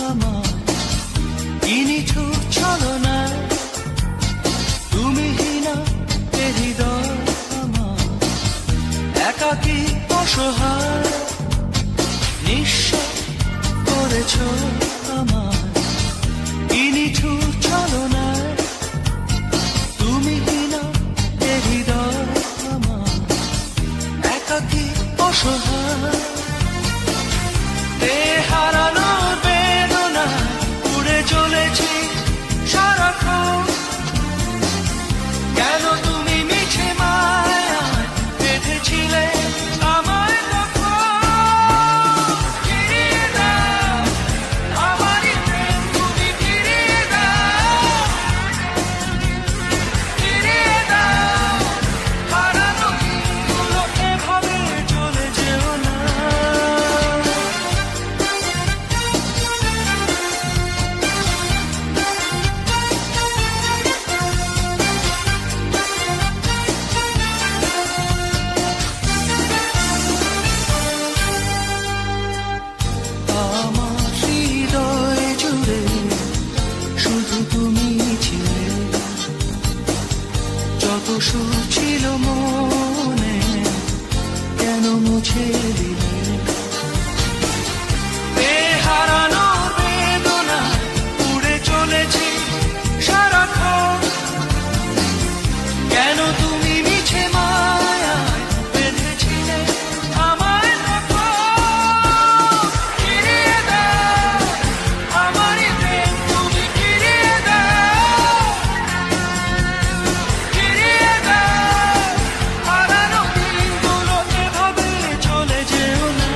আমার কি নিঠুর ছলনায়, তুমি হীনা এ হৃদয় আমার একাকী অসহায়, নিঃস্ব করেছ আমার কি নিঠুর ছলনায়, তুমি হীনা এ হৃদয় আমার একাকী অসহায়। হারানোর বেদনায় উড়ে চলেছি সারাক্ষণ, কেন তুমি মিছে মায়ায় বেঁধেছিলে আমায় তখন। ফিরিয়ে দাও আমারই প্রেম, তুমি ফিরিয়ে দাও, ফিরিয়ে দাও হারানো দিনগুলো, এভাবে চলে যেও না। যত সুর ছিল মনে কেন মুছে দিলে, হারানোর বেদনায় উড়ে চলেছি সারাক্ষণ, কেন তুমি মিছে মায়ায় বেঁধেছিলে আমায় তখন। ফিরিয়ে দাও আমারই প্রেম, তুমি ফিরিয়ে দাও, ফিরিয়ে দাও হারানো দিনগুলো, এভাবে চলে যেও না।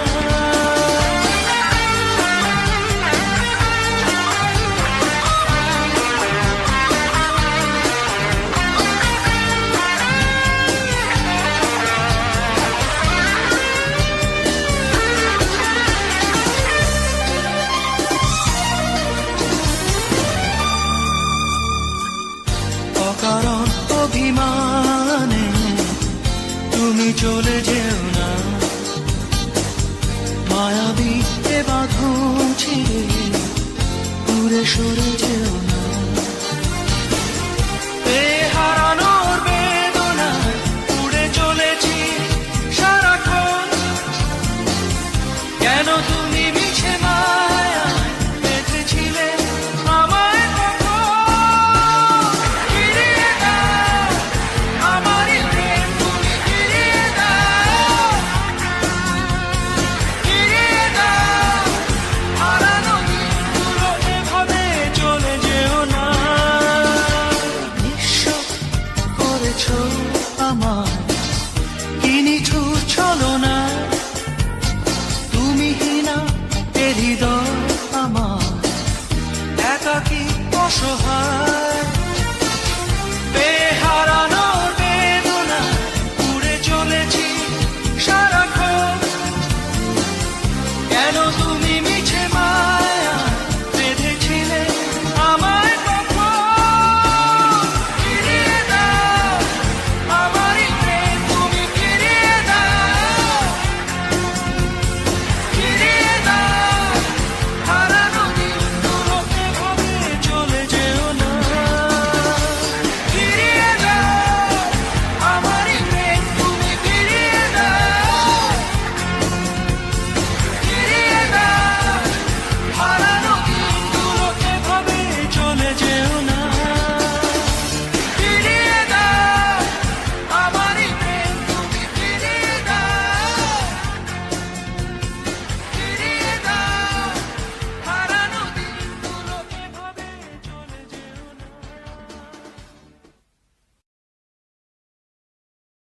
অকারণ অভিমানে তুমি চলে যেও না, মায়াবী এ বাঁধন ছিঁড়ে দূরে সরে যেও না। হারানোর বেদনায় উড়ে চলেছি সারাক্ষণ, কেন তুমি মিছে মায়ায় বেঁধেছিলে আমায় তখন। ফিরিয়ে দাও আমারই প্রেম, তুমি ফিরিয়ে দাও, ফিরিয়ে দাও হারানো দিনগুলো, এভাবে চলে যেও না। নিঃস্ব করেছ আমায় কি নিঠুর ছলনায়, তুমি হীনা এ হৃদয় আমার একাকী অসহায়।